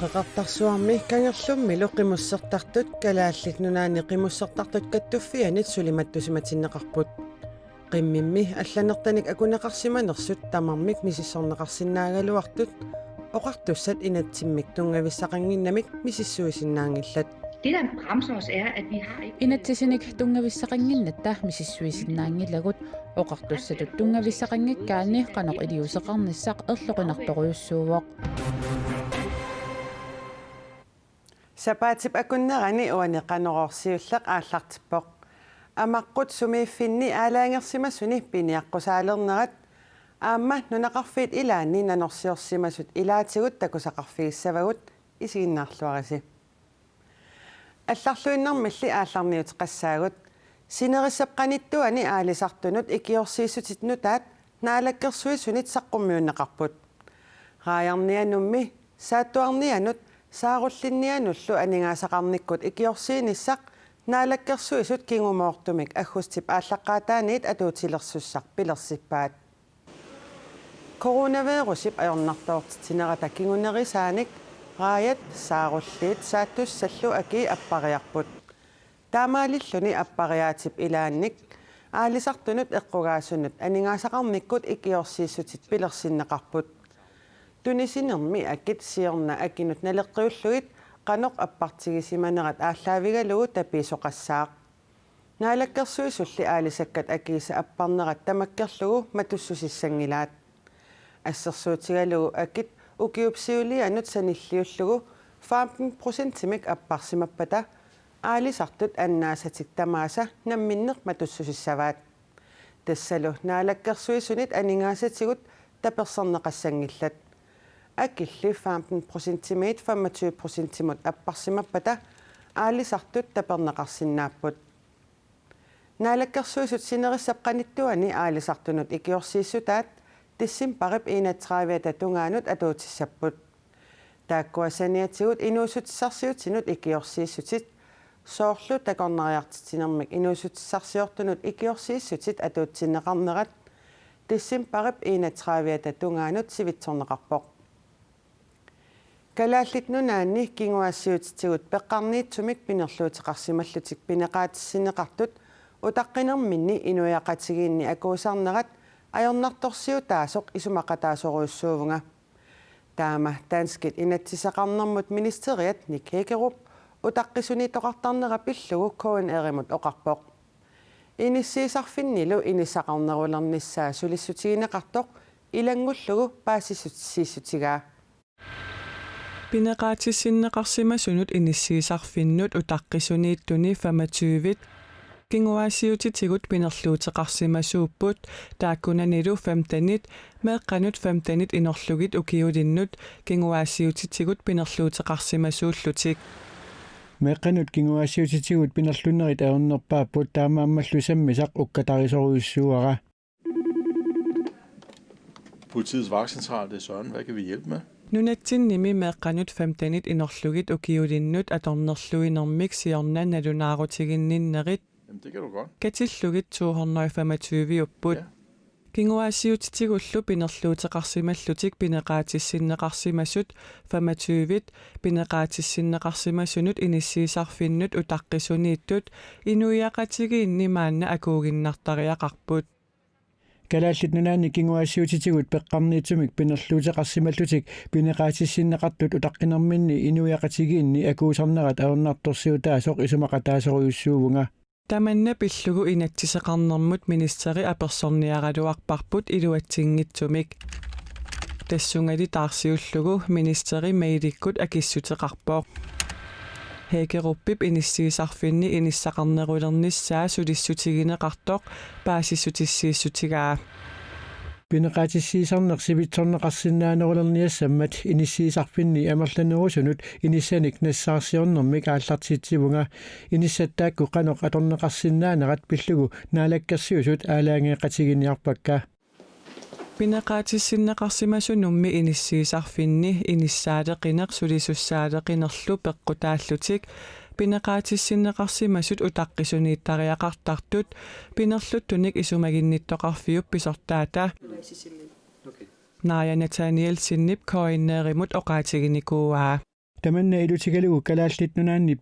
Qaqartarsuarmi kangerlummi luqimussertartut kalaallik nunaani qimussertartut kattuffianit sulimattusimatinneqarput qimmimmi allanertanik akunaqarsimanersut tamarmik misissorneqarsinnaagaluartut oqartussat inatsimmik tungavissaqanginnamik misissuisinnaangillat. Det der bremser os er at vi har ikke inatsisinik tungavissaqanginnatta misissuisinnaangillagut oqartussatut tungavissaqangikkaani qanoq iliuseqarnissaq erloqinartoruussuuvoq. Sapaatip akunnerani uaniqanororsiullaq aallartippoq amaqqut sumiiffinni aalaangersimasuni piniaqqusaalernerat aamma nunaqarfiit ilaanni nanorsiorsimasut ilaatigut takusaqarfigissavagut isiginnaarluarisi алларлуиннэрмилли аалларниут qassaagut sinerisseqqanittuani aalisartunut ikiorsiissutitnutaat naalakkersuisunit saqqummiunneqarput raajarnianummi saattuarnianut saarullinnianullu aningaasaqarnikkut ikiorsiinissaq naalakkersuisut kingumoortumik aggustip ааllaqqaataaniit atuutilersussaq pilersippaat coronavirusip ajornartoortinerata kingunerisaanik raajat saarulliit saattussallu aki appariarput taamaalilluni appariaatip ilaannik aalisartunut eqqugaasunut aningaasaqarnikkut ikiorsiissutit pilersinneqarput tunisinermi akit siorna akinut naleqqiullugit qanoq appartigisimanerat ааllaavigalugu tapiisoqassaaq naalakkersuisulli aalisakkat akiisa apparnerat tamakkerlugu matussusissangilaat assersuutigalugu akit ukiupsiulianut sanilliullugu 15%-imik apparsimappata aalisartut annaasatik tamaasa namminneq matussusissavaat tassalu naalakkersuisunit aningaasatigut taperserneqassangillat akilli 15%-imit 25%-imut apparsimappata aalisartut taperneqarsinnaapput naalakkersuisut sinerissaqqanittuani aalisartunut ikiorsiissutaat tissim parip inatraviata tungaanut atuutissaput taakkuasaniatigut inuusutissarsiutinut ikiorsiissutit soorlu takornariartitinermik inuusutissarsiortunut ikiorsiissutit atuutsinneqarnerat tissim parip inatraviata tungaanut sivitsorneqarpoq kalaallit nunaanni kinguassiutitigut peqqarniitsumik pinerluutiqarsimallutik pineqaatissinneqartut utaqqinерминни inuiaqatigiinni akuusarnerat ajornartorsiutaasoq isumaqataasoruussuuvunga taama taanskit inatsisaqarnermut ministeriat Nick Hækkerup utaqqisuni toqartarnera pillugu koon erimut oqarpoq inissiisarfinnilu inissaqarnerulernissaa sulissutigineqartoq ilangullugu paasissutsigaa pineqaatissinneqarsimasunut inissiisarfinnut utaqqisuniittuni 25 kinguaasiutitigut pinerluuteqarsimasuupput taakkunanilu 15-it meeqqanut 15-it inorlugit ukiulinnut kinguaasiutitigut pinerluuteqarsimasuullutik meeqqanut kinguaasiutitigut pinerlunnerit aornerpaapput taamaammallusammisaq ukkatarisoruissuara Politiets vagtcentral, det er Søren. Hvad kan vi hjælpe med? Nunatsinimi meeqqanut 15-it inorlugit ukiulinnut atornerluinermik siornanalunaarutigинниннерит Jamen, det kan du godt. Katillugit 225 upput. Ja. Kinguaasiutitigullu pinerluuteqarsimallutik pineqaatissinneqarsimasut 25-it pineqaatissinneqarsimasunut inissiisarfinnut utaqqisuniittut inuiaqatigiinni maanna akuuginnartariaqarput kalaallit nunaanni kinguassiutitigut peqqarniitsumik pinerluuteqarsimallutik pineqaatissinneqartut utaqqinерминни inuiaqatigiinni akuusarnerat aornartorsiutaasoq isumaqataasoruissuuvunga tamanna pillugu inatsiseqarnermut ministeri apersorniaraluarparput iluatsingitsumik tassungali taarsiullugu ministeri maidikkut akissuteqarpoq Hækkeruppip inissiisarfinni inissaqarnerulernissaa sulissutigineqartoq paasissutissiissutigaa pineqaatissiisarnersivitsorneqarsinnaanerulerniassammat inissiisarfinni amerlanerusunut inissanik nassaarsiornermik aallartiitsivunga inissattaakku qanoq atorneqarsinnaanerat pillugu naalakkersiusut aalaangeeqatiginiarpakka pineqaatissinneqarsimasunummi inissiisarfinni inissaateqineq sulissussaateqinerlu peqqutaallutik пинеqaatиссиннеqarsimasut utaqqisuniittariaqartartut pinerluttunik isumaginnittоqarfiup pisortaata Naja Nathaniel sinnip koinneerimut oqaatiginikuuaa tamanna ilutigalugu kalaallit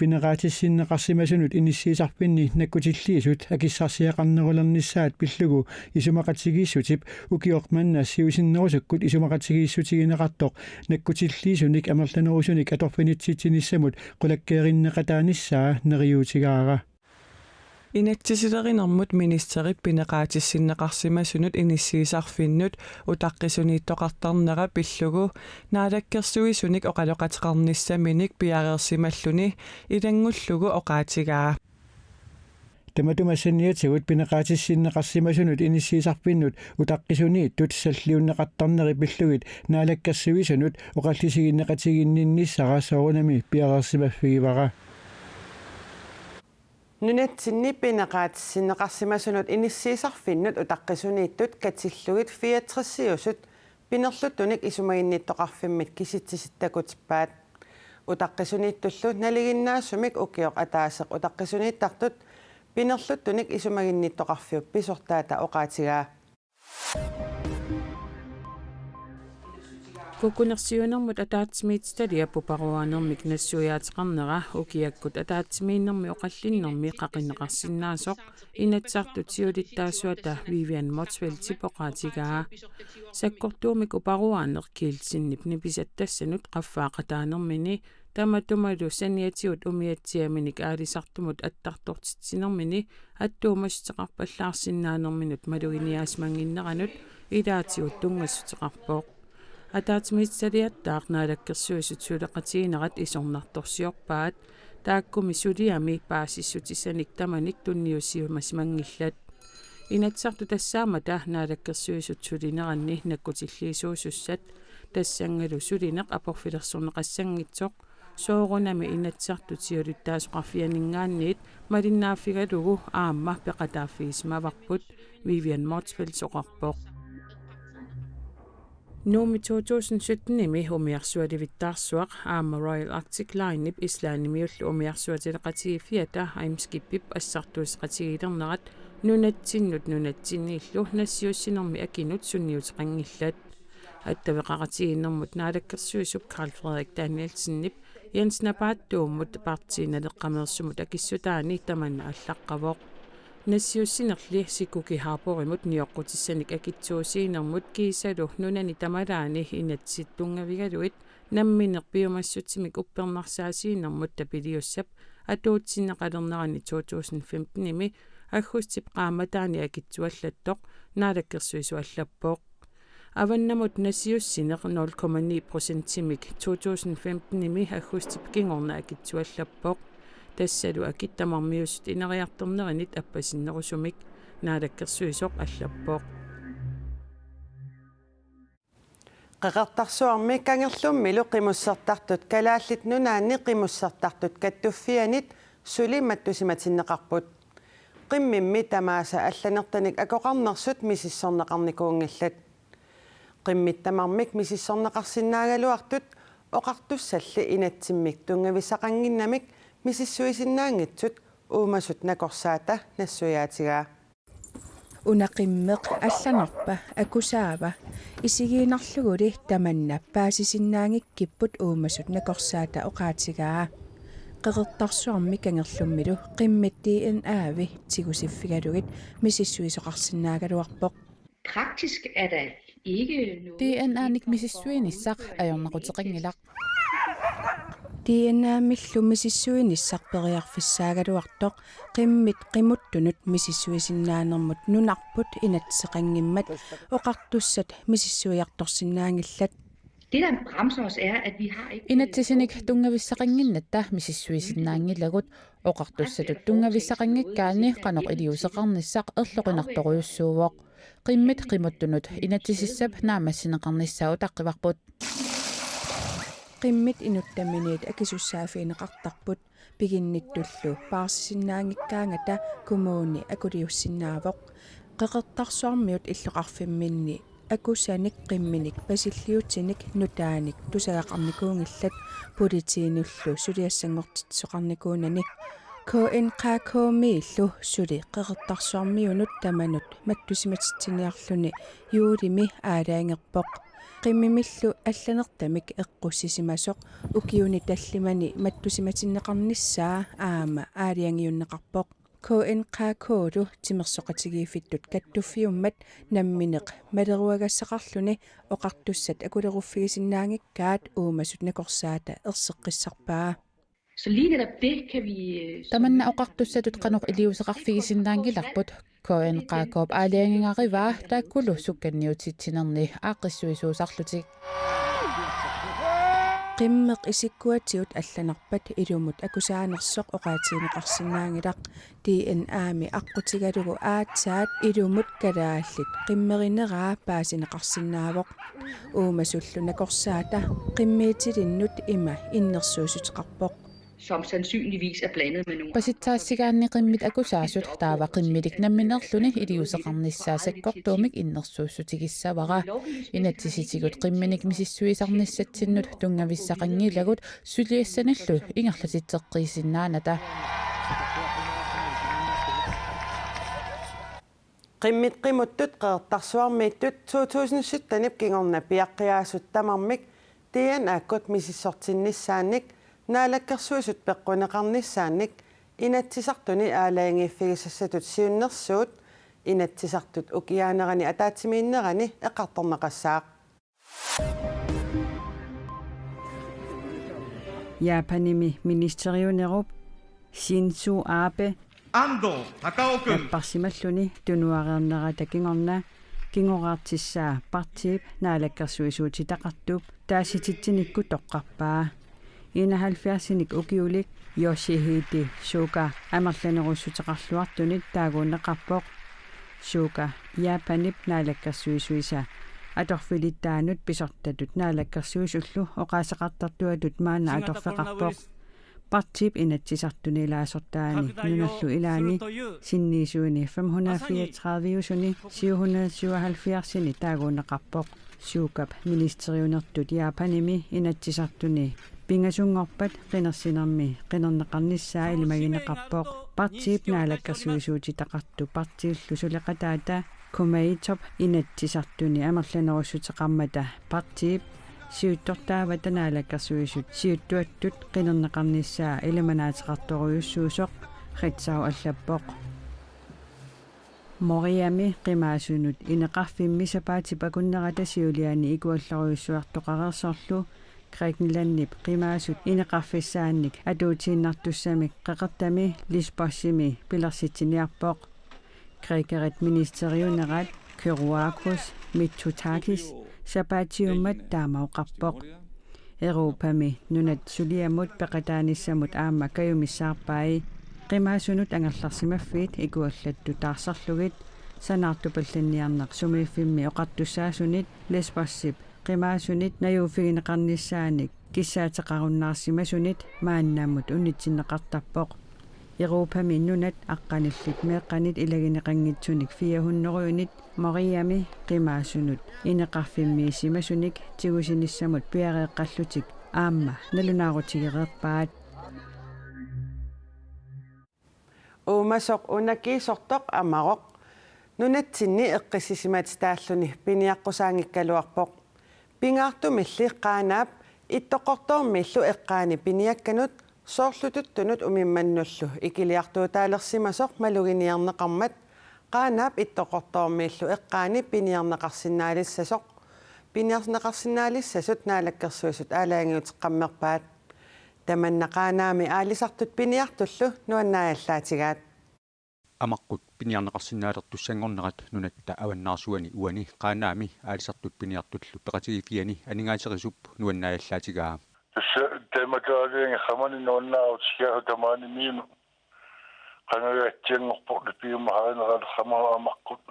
pineqaatissиннеqarsimasunut inissiisarpinni nakkutilliisut akissarsiaqarnerulernissaat pillugu isumaqatigiissutip ukioqmanna siusinnerusukkut isumaqatigiissutigineqartoq nakkutilliisunik amerlanerusunik atorfinitsittinissamut qulakkeerinneqataanissaa neriutigaara Inatsisilernermut ministeri pineqaatissиннеqarsimasunut inissiisarfinnut utaqqisuniittoqartarnera pillugu naalakkersuisunik oqaloqateqarnissaminik piareersimalluni ilangullugu oqaatigaa Tamatumassaniatigut pineqaatissиннеqarsimasunut inissiisarpinnut utaqqisuniittut salliunneqartarneri pillugit naalakkersuisunut oqallisiginneqatiginnissara soorunami piareersimaffigivara Nunatsinni pineqaatissиннеqarsimasunut inissiisarfinnut utaqqisuniittut katillugit 64-siusut pinerluttunik isumaginniittoqarfimmit kisitsisittakutippaat utaqqisuniittullu naliginnaasumik ukioq ataaseq utaqqisuniittartut pinerluttunik isumaginniittoqarfiup pisortaata oqaatigaa Kukunersiunermut ataatsimiitstalia puparuanermik nassuyaatiqarnera ukiakkut ataatsimiinnermi oqallinnermi qaqinneqarsinnaasoq inatsartutiulittaasuata Vivian Motzfeldt poqaatigaa sakkortuumik uparuaaner kiilsinnip nipisattassanut qaffaaqataanermini tamatumalu saniatiut umiatsiaminik aalisartumut attartortitsinermini attuumasseqarpallaarsinnaanerminut maluginiaasmanginneranut ilaatiut tungassutiqarpooq Ataatmiitsaliattaarnaalakkersuisutsuuleqatiginerat isornartorsiorpaat taakkumi suliami paasissutisanik tamanik tunniusiumasmangillat inatsartu tassaamata naalakkersuisutsulineranni nakkutilliisuusussat tassangalu sulineq aporfilersorneqassangitsoq soorunami inatsartutiulittaasoqarfianingaanniit malinnaaffigalugu aamma peqataaffigismavarput Vivian Motzfeldt soqarpoq Nomi 2017 umiarsualivittaarsuaq aama Royal Arctic Line islaanimiullu umiarsuatileqatigifiata aimskippip assartuisqatigilernerat nunatsinniillu nassiussinermi akinut sunniuteqangillat attavеqaqatiginermut naalakkersuisup Carl Frederik Danielsen Jens Napaattuummut partiinaleqqameersumut akissutaani tamanna allaqqavoq Nassiussinerli sikukihaarporimut nioqqutissanik akitsuusiinermut kiisalu nunani tamalaani inatsittungavigaluit namminerpiumassutsimik uppernersaasiinermut tapiliussap atuutsinneqalernerani 2015 аггустип qaamataani akitsuallattoq naalakkersuisuallappoq аваннамут насиуссинеқ 0,9%-имик 2015-ими аггустип кингорна акитсуаллаппоқ тассалу акиттамармиусут инериартернеринит аппасиннерусумик наалаккерсуисоқ аллаппоқ qaqartarsuarmi kangерлummilu qimussartartut kalaallit nunaanni qimussartartut kattuффианит sulimattusimatinneqarput qimmimmi tamaasa allanertanik akoqarnersut misissorneqarnikuungallat qimmittamarmik misissorneqarsinnaaгаluartut oqartussalli inatsimmik tungavisaqanginnamik misissuisinnaangitsut uumasut nakorsaata nassuyaatigaa unaqimmeq allanerpa akusaava isigiinarluguli tamanna paasisinnaangikkipput uumasut nakorsaata oqaatigaa qeqertarsuarmi kangerlummilu qimmittiin aavi tigusifigalugit misissuisoqarsinnaagaluarpoq Praktisk er der ikke noget. DNA-nik misissuinissaq ajornaquteqingilaq DNA-millu misissuinissarperiarfissaagaluartoq qimmit qimuttunut misissuisinnaanermut nunarput inatseqangimmat oqartussat misissuiartorsinnaangillat Det, der bremser os, er, at vi har ikke... inatsisinik tungavissaqanginnatta misissuisinnaangilagut oqartussatut tungavissaqangikkaani qanoq iliuseqarnissaq erloqinartoruussuuvoq qimmit qimuttunut inatsisissap naamassineqarnissaau taqqivarput qimmit inuttaminiit akisussaafiineqartarput piginnittullu paarsisinnaangikkaangata kumuuni akuliussinnaavoq qeqertarsuarmiut illoqarfimminni akusanik qimminik pasilliutinik nutaanik tusagaqarnikuungillat politiinullu suliassangortitsoqarnikuunani KNKK-miillu suli qeqertarsuarmiunut tamanut mattusimatitsiniarluni yuulimi aalaangerpoq qimmimillu allanertamik eqqussisimasoq ukiuni tallimani mattusimatinneqarnissaa aama aaliangiunneqarpoq KNKK-lu timersoqatigiifittut kattuffiummat nammineq maleruagassaqarluni oqartussat akuleruffigisinnaangikkaat uumasut nakorsaata erseqqissarpaa. Så lige netop det kan vi... Tamanna oqartussatut qanuq iliuseqarfigisinnaangilarput KNKK aaliangingariva taakkulu sukkanniutitsinerni aaqissuisuusarlutik qimmeq isikkuatiut allanarpat ilumut akusaanersoq oqaatiineqarsinnaangilaq DNA-mi aqqutigalugu aatsaat ilumut kalaallit qimmerineraa paasineqarsinnaavoq uumasullu nakorsaata qimmiitilinnut ima innersuusutqarpoq som sandsynligvis er blandet med nogle. Pasitsaassigaanni qimmit akusaasut taava qimmilik namminerluni iliuseqarnissaasakkortuumik innersuussutigissavara inatsisitigut qimminik misissuisarnissatsinnut tungavissaqangilagut suliassanallu ingerlatitteqqiisinnaanata qimmit qimuttut qeertarsuarmiittut 2017 kingorna piaqqiaasut tamarmik DNA-kut misissortinnissaannik naalakkersuisut peqquneqarnissaannik inatsisartuni aalaangiiffigisassatut siunnersuut inatsisartut ukiaanerani ataatimiinnerani eqartorneqassaaq Japanimi ministeriunerup Shinzo Abe Ando Takaoku Napparsimalluni tunuareernerata kingorna kingoraartissaa partiip naalakkersuisuutitaqartup taasitittinikku toqqarpaa 71-sinik ukiulik Yoshihide Suga amerlanerussuteqarluartunit taaguunneqarpoq Suga Japanip naalakkersuisuisa atorfilittaanut pisortatut naalakkersuisullu oqaasaqartartuatut maana atorfeqarpoq partip inatsisartunilaasortaani nunallu ilaani sinniisuuni 534 777 taaguunneqarpoq Sugap ministeriunertut Japanimi inatsisartuni pingasungorpat qinersinermi qinerneqarnissaa ilimagineqarpoq partiip naalakkersuisuutitaqartu partiillu suleqataata kumaitop inatsisartuni amerlanerussuteqarmata partiip siuttortaavata naalakkersuisut siuttuattut qinerneqarnissaa ilimanaateqartoruyussuusoq ritsau allappoq Moriami qimaasunut ineqarfimmisapaatip akunnerata siuliani ikuallaruyussuartoqarersorlu Grækenlandnip qimaasut ineqarfissaannik atuutiinnartussamik qeqertami Lisbossimi pilersitiniarpoq Grækerit ministeriunerat Kyriakos Mitsotakis sapaatiummat taamauqarpoq Europami nunat suliamut peqataanissamut aamma kayumissaarpai qimaasunut angerlarsimaffiit ikuallattu taarsarlugit sanaartupallanniarneq sumiiffimmi oqartussaasunit Lesbossip qimaasunit najuufigineqarnissaanik kissaateqarunnaarsimasunit maannaamut unitsinneqartarpoq Europami nunat aqqanillit meeqqanit ilagineqanngitsunik 400 Moriami qimaasunut ineqarfimmiisimasunik tigusinissamut piareeqqallutik aamma nalunaarutigereerpaat uumasoq unakiisortoq amaroq nunatsinni eqqissisimat taalluni piniaqqusaangikkaluarpoq pingaartumilli qaanaap ittoqortoormiillu eqqaani piniakkanut soorlututtunut umimmannullu ikiliartuutaalersimasoq maluginiarneqarmat qaanaap ittoqortoormiillu eqqaani piniarneqarsinnaalissasoq piniarneqarsinnaalisasut naalakkersuisut aalaangiuteqqammerpaat tamannaqaanaami aalisartut piniartullu nuannaajallaatigaat amaqqut piniarneqarsinnaalertussangornerat nunatta avannaarsuani uani qaanaami aalisartut piniartullu peqatigikiani aningaaseriisup nuannaajallaatigaa Temakaaliin xamani nuannaautigaa tamaani miinu qanagaattiangorpoq piumahaanarat xamaa amaqqut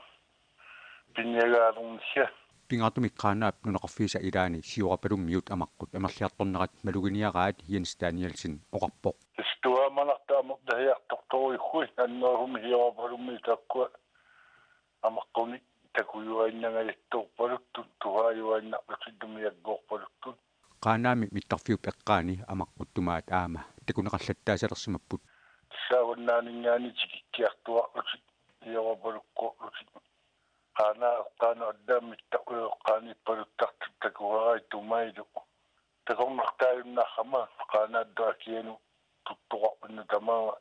piniagaalunnissia pingaartumik qaanaap nuneqarfiisa ilaani siorapalummiut amaqqut amerliartornerat maluginiaraat Jens Danielsen oqarpoq istuaamanartaamut dahiartortoruikkui annoorumi siorapalummi takkua amaqquni такуюаиннагalitторпалутту тугааюаиннарлутиддумиаггоорпалутту qaanaami mittarfiup eqqaani amaqquttumaat aama takunaqallattaasalersimapпут сааваннаанингаани тикиккиартуарлутик иорапалуккоорлутик qaana аддааммиттақуйоққааниппалуттартут такуарай тумаилу такорнартааюннаррама qaanaadduакиану туттоқарпинну тамаава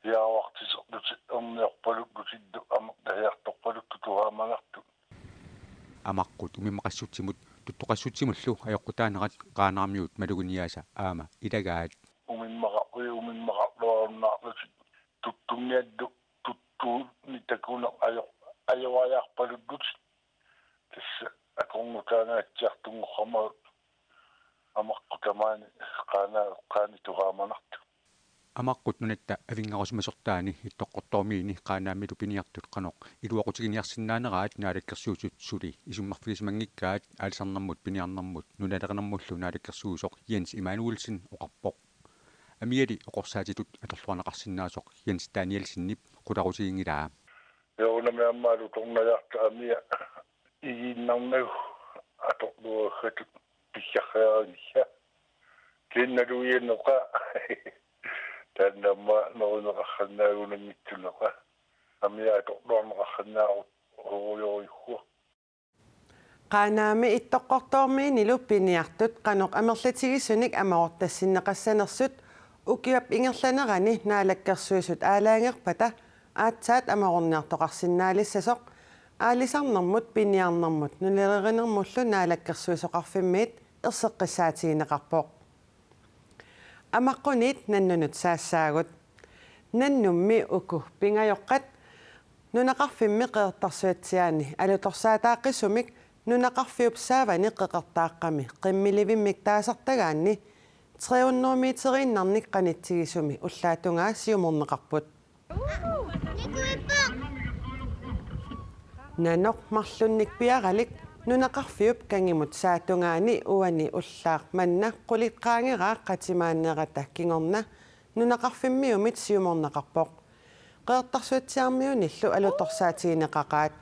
яавартисерлутик орниорпалуклутидду амертаhiarторпалутту тугаамангарту amaqqut umimaqassutsimut tuttoqassutsimullu ajoqqutaanaqat qaanarmiut maluguniaasa aama ilagaat умиммақарлуаруннаарлутик туттунгиадду туттуунни такуна ajovaajarpaluddut tässä akongutaanaatsiartunguqarma amaqqutamaani qaanituqaamanartu amaqqut nunatta avingarusimasortaani ittoqqortormiini qaanaammilu piniartut qanoq iluaqutigiниарсиннаанераат наалаккерсуусут сули исуммарфигисмангиккаат аалисарнэрмут пиниарнэрмут нуналернэрмуллу наалаккерсуусоq Jens Emanuelsen oqarpoq амиали оqorsaatitut аторлуарнеқарсинаасоq Jens Danielsenнip qularusigingilaa яунамиаммаалу торнаярта амиа игиннарнагу аторлуахату писсарреариниса кинналуиенноқа таннамма норунеқарханнаагунангитсунеқа амиа аторлуарнеқарханнаару оруйориухуа qaanaami ittoqqortoormiinilu piniartut qanoq amerlatигисуник амаортассиннеқассанерсут укиуап ингерланерани наалаккерсуисут аалаангерпата аатсаат амарорниартоқарсинаалиссасоқ аалисарнэрмут пиниарнэрмут нулереринермуллу наалаккерсуисоқарфиммиит ерсеққиссаатигинеқарпоқ амаққунит наннунут саассаагут наннумми уку пингайоққат нунақарфимми қеэртарсуатсиаани алуторсаатааққиссумик нунақарфиупсаавани қеқертааққами қиммиливиммик таасартагаанни 300 метериннарник қанитсигисуми уллаатунгаа сиуморнеқарпут нанок марлунник пиаралик нунақарфиуп кангимут саатунгаани уани уллаақ манна қулиққаангераа қатимааннерата кингорна нунақарфиммиумит сиуморнеқарпоқ қеэртарсуатсиармиуниллу алуторсаатигинеқақаат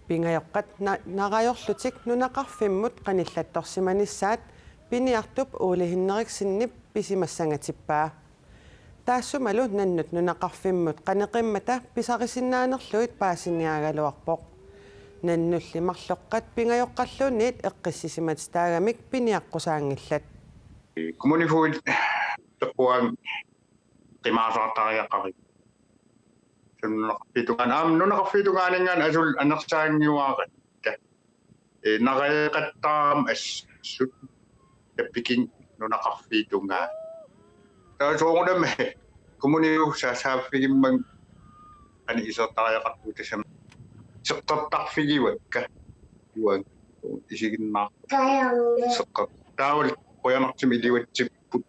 пингайоққат нарайорлутик нунақарфиммут қаниллатторсиманиссаат пиниартуп уулихиннериксиннип писимассангатиппаа таассумалу наннут нунақарфиммут қанеқиммата писарисиннаанерлуит паасиниагалуарпоқ наннулли марлоққат пингайоққаллуунниит эққиссисимат таагамик пиниаққусаангиллат коммунифуит текуан qimaasaartariaqqari sunnerpitugan nunaqarfitugaaninggaan asul anersaangiuaarat nareeqattaram assut tappikin nunaqarfitungaa taasuuname kommuniu saasaaffigimmang ani isertariaqarpu tasam seqqartarfigiwakka uang isiginnaaq seqqar taawal qoyanartim iliwatsipput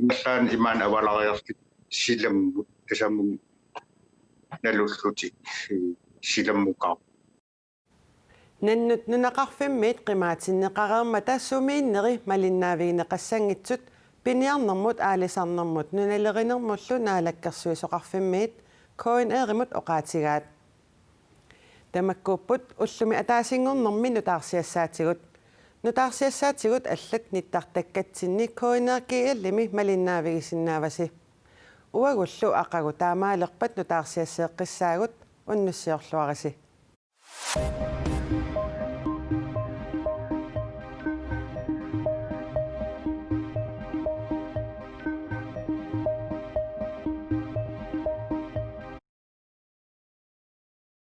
маллаан имаан авалариартик силаммут тасамму налуллути силаммукаа наннут нунақарфиммиит қимаатиннеқарермата сумииннери малиннаавигинеқассангитсут пиниарнэрмут аалисарнэрмут нуналеринермуллу наалаккерсуисоқарфиммиит KNR-имут оқаатигаат тамаккууппут уллуми атаасингорнэрми нутаарсиассаатигут нутаарсиассаатигут аллат ниттартаккатсинни KNR-киаллими малиннаавигисиннааваси уагуллу ақагу таамаалерпат нутаарсиассеэққиссаагут уннуссиорлуараси